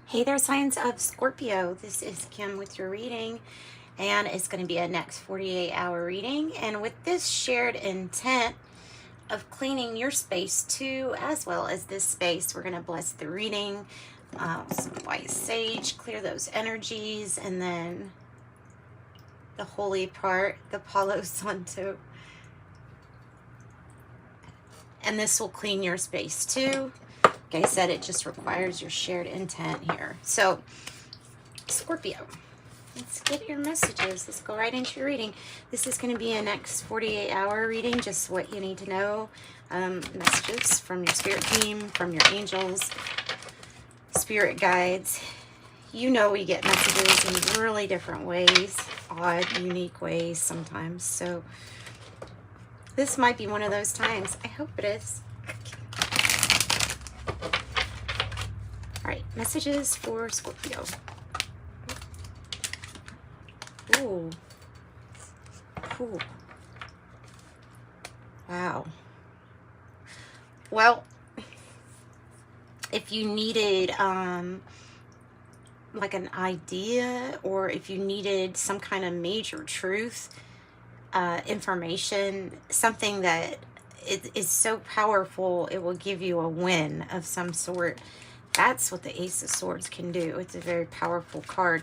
Hey there, signs of Scorpio. This is Kim with your reading, and it's going to be a next 48-hour reading. And with this shared intent of cleaning your space too, as well as this space, we're going to bless the reading. Some white sage, clear those energies, and then the holy part, the Palo Santo. And this will clean your space too. Like I said, it just requires your shared intent here. So, Scorpio, let's get your messages. Let's go right into your reading. This is going to be a next 48-hour reading, just what you need to know. Messages from your spirit team, from your angels, spirit guides. You know we get messages in really different ways, odd, unique ways sometimes. So, this might be one of those times. I hope it is. All right, messages for Scorpio. Ooh. Ooh. Wow. Well, if you needed like an idea, or if you needed some kind of major truth, information, something that is so powerful it will give you a win of some sort. That's what the Ace of Swords can do. It's a very powerful card.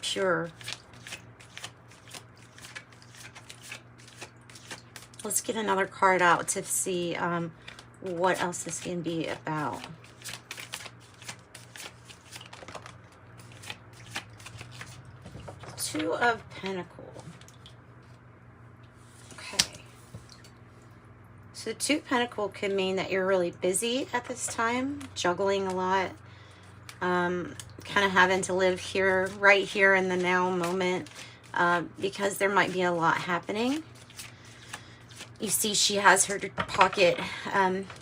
Pure. Let's get another card out to see what else this can be about. Two of Pentacles. So Two of Pentacles could mean that you're really busy at this time, juggling a lot, kind of having to live here, right here in the now moment, because there might be a lot happening. You see she has her pocket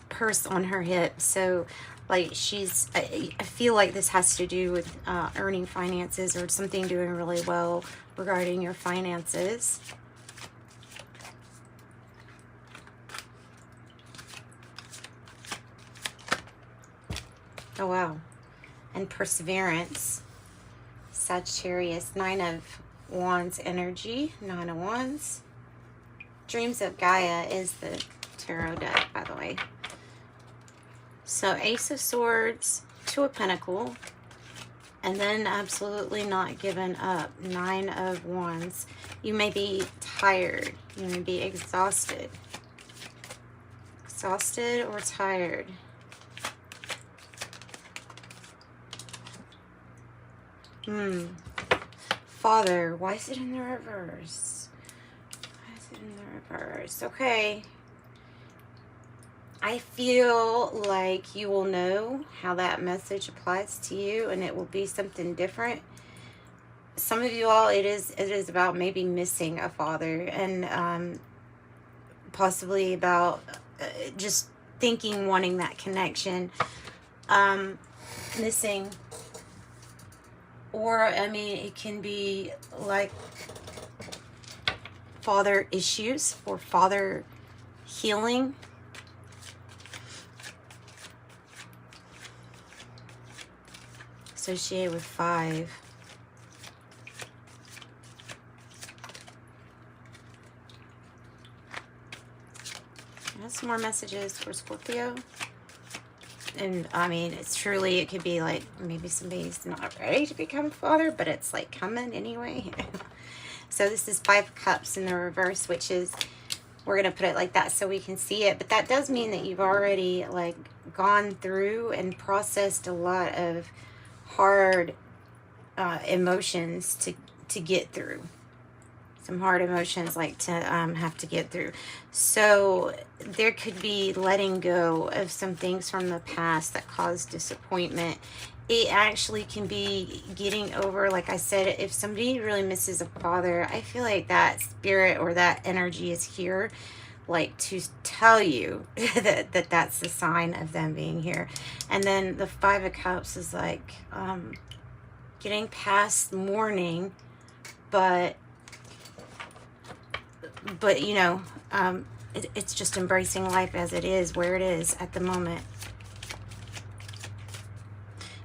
purse on her hip, so like I feel like this has to do with earning finances or something doing really well regarding your finances. Oh, wow. And perseverance. Sagittarius, Nine of Wands energy. Nine of Wands. Dreams of Gaia is the tarot deck, by the way. So Ace of Swords, Two of Pentacles, and then absolutely not giving up. Nine of Wands. You may be tired. You may be exhausted. Exhausted or tired. Father, why is it in the reverse? Why is it in the reverse? Okay. I feel like you will know how that message applies to you, and it will be something different. Some of you all, it is about maybe missing a father, and possibly about just thinking, wanting that connection, missing. Or, I mean, it can be like father issues or father healing. Associated with 5. That's some more messages for Scorpio. And I mean, it's truly, it could be like maybe somebody's not ready to become a father, but it's like coming anyway. So this is 5 of Cups in the reverse, which is, we're going to put it like that so we can see it. But that does mean that you've already like gone through and processed a lot of hard emotions to get through. Some hard emotions like to have to get through. So there could be letting go of some things from the past that caused disappointment. It actually can be getting over, like I said, if somebody really misses a father, I feel like that spirit or that energy is here, like to tell you that that's the sign of them being here. And then the 5 of Cups is like getting past mourning, but you know, it's just embracing life as it is, where it is at the moment.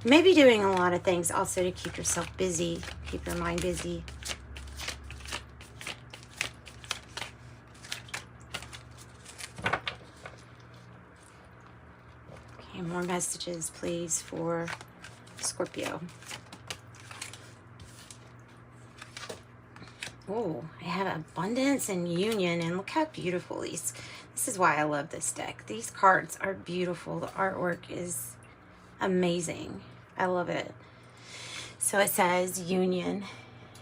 Maybe doing a lot of things also to keep yourself busy, keep your mind busy. Okay, more messages, please, for Scorpio. Oh, I have abundance and union, and look how beautiful these. This is why I love this deck. These cards are beautiful. The artwork is amazing. I love it. So it says union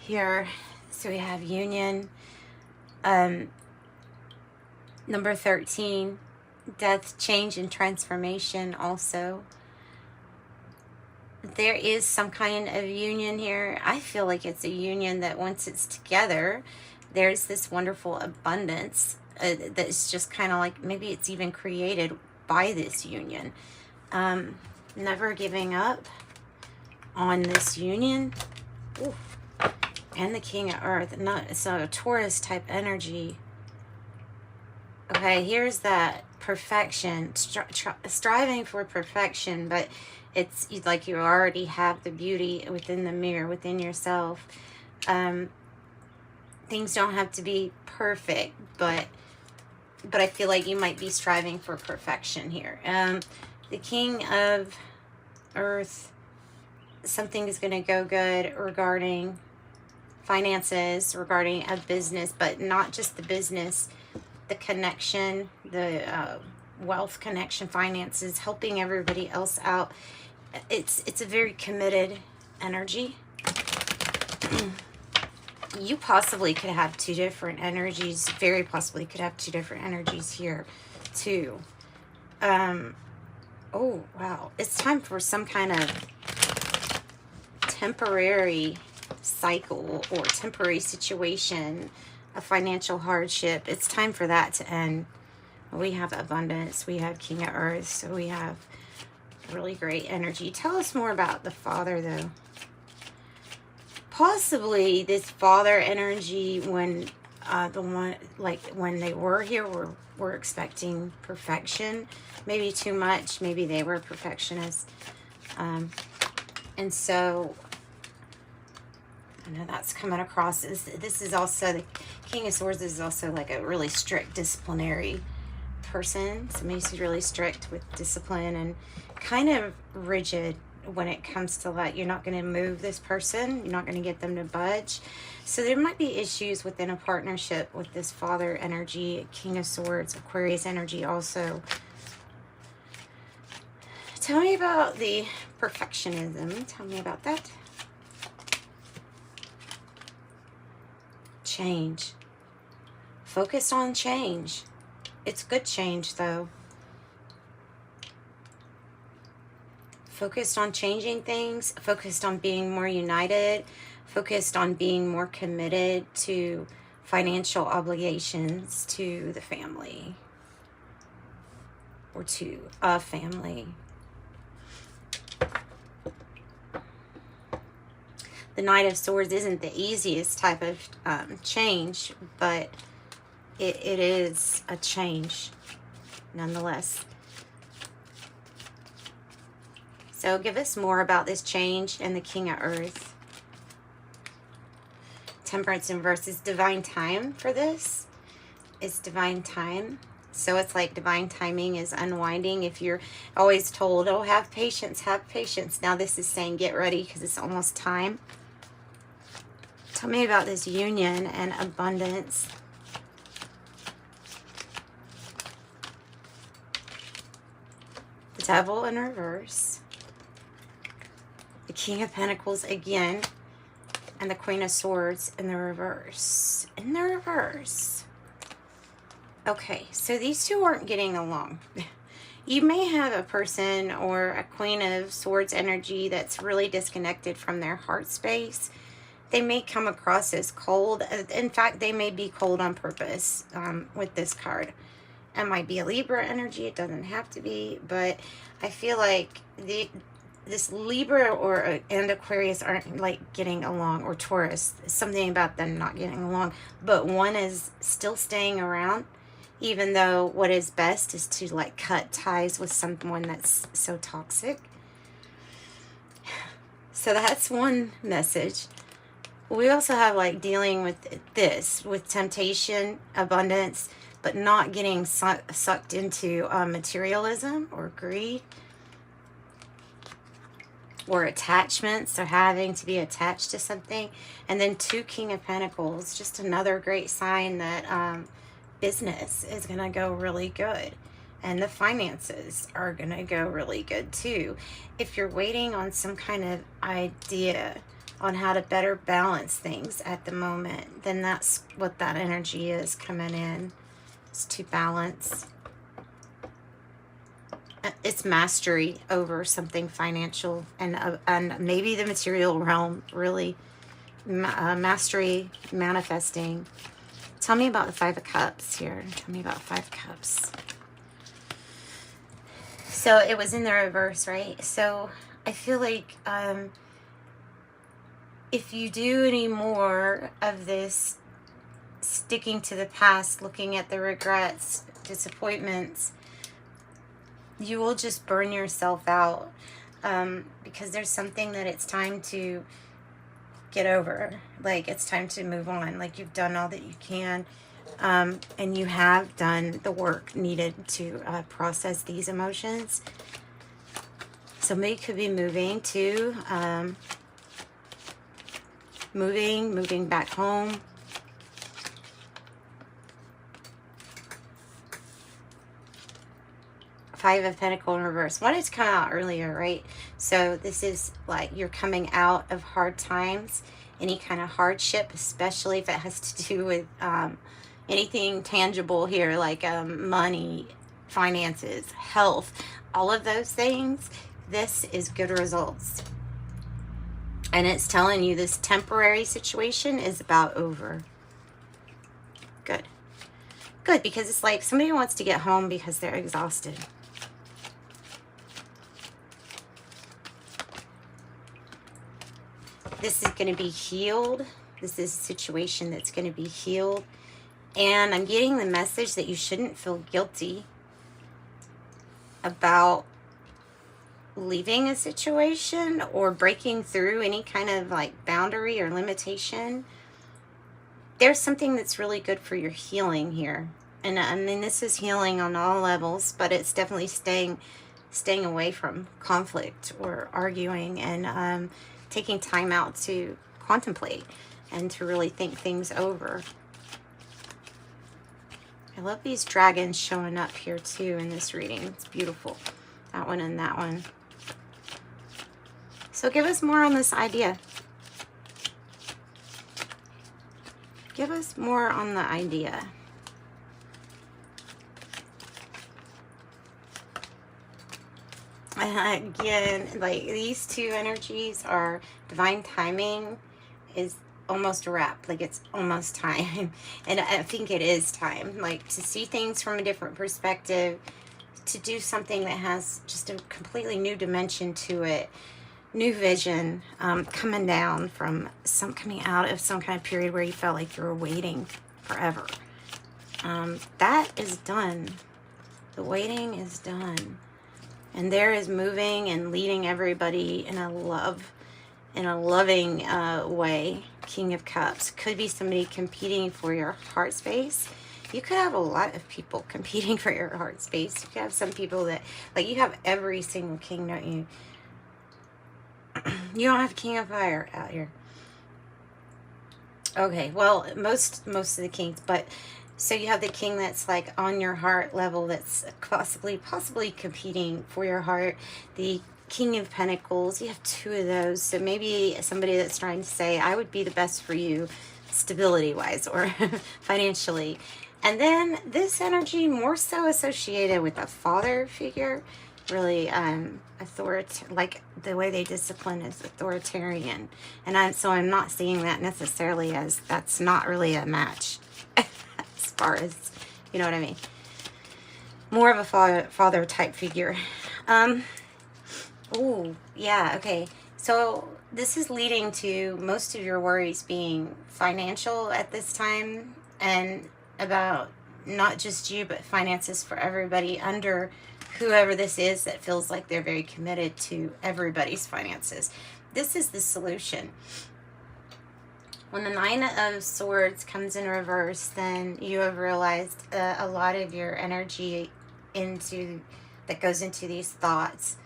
here. So we have union. Number 13, death, change, and transformation also. There is some kind of union here. I feel like it's a union that once it's together, there's this wonderful abundance that's just kind of like, maybe it's even created by this union. Never giving up on this union. Ooh. And the King of Earth. So a Taurus type energy. Okay, here's that perfection. Striving for perfection, but it's like you already have the beauty within the mirror, within yourself. Things don't have to be perfect, but I feel like you might be striving for perfection here. The King of Earth, something is going to go good regarding finances, regarding a business, but not just the business, the connection, the wealth connection, finances, helping everybody else out. It's a very committed energy. You possibly could have two different energies, very possibly could have two different energies here too. Oh, wow. It's time for some kind of temporary cycle or temporary situation, a financial hardship. It's time for that to end. We have abundance. We have King of Earth. So we have really great energy. Tell us more about the Father, though. Possibly this Father energy, when when they were here, were expecting perfection. Maybe too much. Maybe they were perfectionists. And so I know that's coming across. This is also, the King of Swords is also like a really strict disciplinary person. Somebody who's really strict with discipline and kind of rigid when it comes to like, you're not going to move this person. You're not going to get them to budge. So there might be issues within a partnership with this Father energy, King of Swords, Aquarius energy also. Tell me about the perfectionism. Tell me about that. Change. Focus on change. It's good change, though. Focused on changing things. Focused on being more united. Focused on being more committed to financial obligations to the family. Or to a family. The Knight of Swords isn't the easiest type of change, but it is a change nonetheless. So give us more about this change and the King of Earth. Temperance in verses, divine time for this. It's divine time. So it's like divine timing is unwinding. If you're always told, oh, have patience, have patience. Now this is saying get ready because it's almost time. Tell me about this union and abundance. The Devil in reverse. The King of Pentacles again. And the Queen of Swords in the reverse. In the reverse. Okay, so these two aren't getting along. You may have a person or a Queen of Swords energy that's really disconnected from their heart space. They may come across as cold. In fact, they may be cold on purpose with this card. It might be a Libra energy. It doesn't have to be. But I feel like this Libra and Aquarius aren't like getting along. Or Taurus. Something about them not getting along. But one is still staying around. even though what is best is to like cut ties with someone that's so toxic. So that's one message. We also have like dealing with this, with temptation, abundance, but not getting sucked into materialism or greed or attachments, or having to be attached to something. And then 2 King of Pentacles, just another great sign that business is going to go really good. And the finances are going to go really good too. If you're waiting on some kind of idea on how to better balance things at the moment, then that's what that energy is coming in. It's to balance. It's mastery over something financial and maybe the material realm, really. Mastery, manifesting. Tell me about the 5 of Cups here. Tell me about 5 Cups. So it was in the reverse, right? So I feel like if you do any more of this sticking to the past, looking at the regrets, disappointments, you will just burn yourself out, because there's something that it's time to get over. Like, it's time to move on. Like, you've done all that you can, and you have done the work needed to process these emotions. Somebody could be moving to moving back home. Five of Pentacles in reverse. Wanted to come out earlier, right? So this is like you're coming out of hard times, any kind of hardship, especially if it has to do with anything tangible here, like money, finances, health, all of those things. This is good results. And it's telling you this temporary situation is about over. Good. Good, because it's like somebody wants to get home because they're exhausted. This is going to be healed. This is a situation that's going to be healed. And I'm getting the message that you shouldn't feel guilty about leaving a situation or breaking through any kind of like boundary or limitation. There's something that's really good for your healing here. And I mean, this is healing on all levels, but it's definitely staying away from conflict or arguing, and taking time out to contemplate and to really think things over. I love these dragons showing up here too in this reading. It's beautiful. That one and that one. So give us more on this idea. Give us more on the idea. Again, like these two energies are divine timing is almost a wrap. Like it's almost time. And I think it is time. Like to see things from a different perspective, to do something that has just a completely new dimension to it, new vision, coming down from coming out of some kind of period where you felt like you were waiting forever. That is done. The waiting is done. And there is moving and leading everybody in a loving way. King of Cups. Could be somebody competing for your heart space. You could have a lot of people competing for your heart space. You could have some people that, like, you have every single king, don't you? You don't have King of Fire out here. Okay, well, most of the kings, but so you have the king that's like on your heart level, that's possibly competing for your heart. The King of Pentacles, you have two of those. So maybe somebody that's trying to say, I would be the best for you stability-wise or financially. And then this energy more so associated with a father figure, really like the way they discipline is authoritarian. And so I'm not seeing that necessarily as that's not really a match as far as, you know what I mean. More of a father type figure. Oh, yeah, okay. So this is leading to most of your worries being financial at this time, and about not just you, but finances for everybody under whoever this is that feels like they're very committed to everybody's finances. This is the solution. When the Nine of Swords comes in reverse, then you have realized a lot of your energy that goes into these thoughts.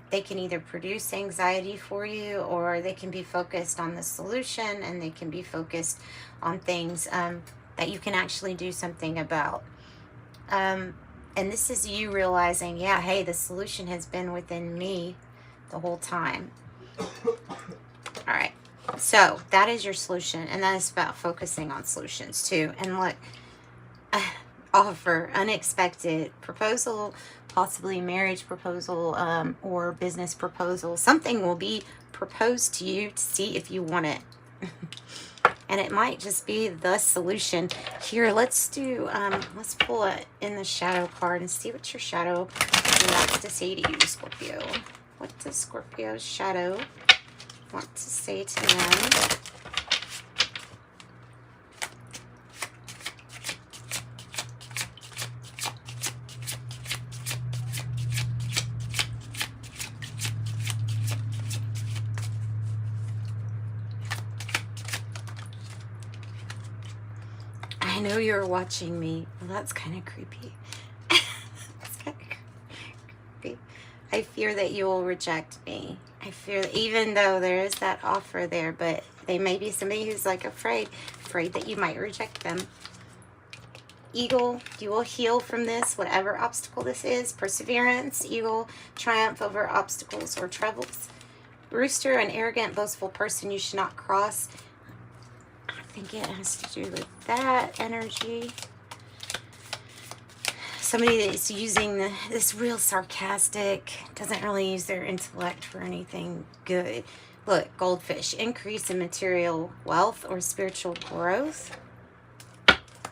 They can either produce anxiety for you, or they can be focused on the solution, and they can be focused on things that you can actually do something about. And this is you realizing, yeah, hey, the solution has been within me the whole time. All right. So that is your solution, and that is about focusing on solutions too. And look, offer, unexpected proposal, possibly marriage proposal, or business proposal. Something will be proposed to you to see if you want it. And it might just be the solution. Here, let's pull it in the shadow card and see what your shadow wants to say to you, Scorpio. What does Scorpio's shadow want to say to them? I know you're watching me. Well, that's kind of creepy. That's kind of creepy. I fear that you will reject me. I fear that even though there is that offer there, but they may be somebody who's like afraid that you might reject them. Eagle, you will heal from this, whatever obstacle this is. Perseverance, eagle, triumph over obstacles or troubles. Rooster, an arrogant, boastful person you should not cross. I think it has to do with that energy. Somebody that's using this real sarcastic, doesn't really use their intellect for anything good. Look, goldfish, increase in material wealth or spiritual growth.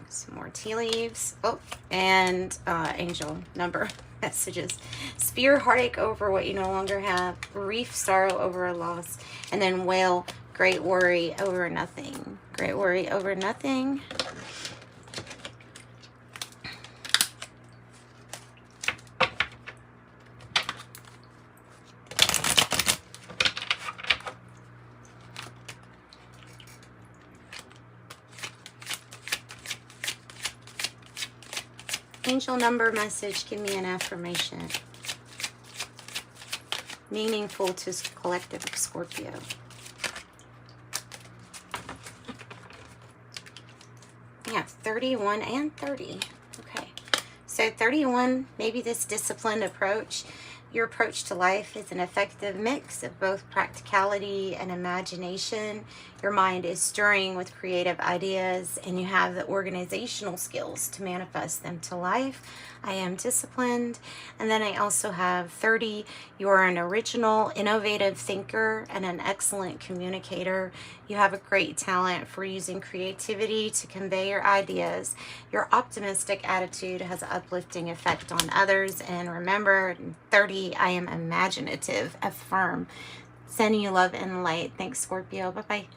Some more tea leaves. Oh, and angel number messages. Spear, heartache over what you no longer have. Reef, sorrow over a loss. And then whale, great worry over nothing. Great worry over nothing. Angel number message, give me an affirmation. Meaningful to collective of Scorpio. Yeah, 31 and 30. Okay. So 31, maybe this disciplined approach. Your approach to life is an effective mix of both practicality and imagination. Your mind is stirring with creative ideas, and you have the organizational skills to manifest them to life. I am disciplined. And then I also have 30. You are an original, innovative thinker and an excellent communicator. You have a great talent for using creativity to convey your ideas. Your optimistic attitude has an uplifting effect on others. And remember, 30, I am imaginative, affirm. Sending you love and light. Thanks, Scorpio. Bye-bye.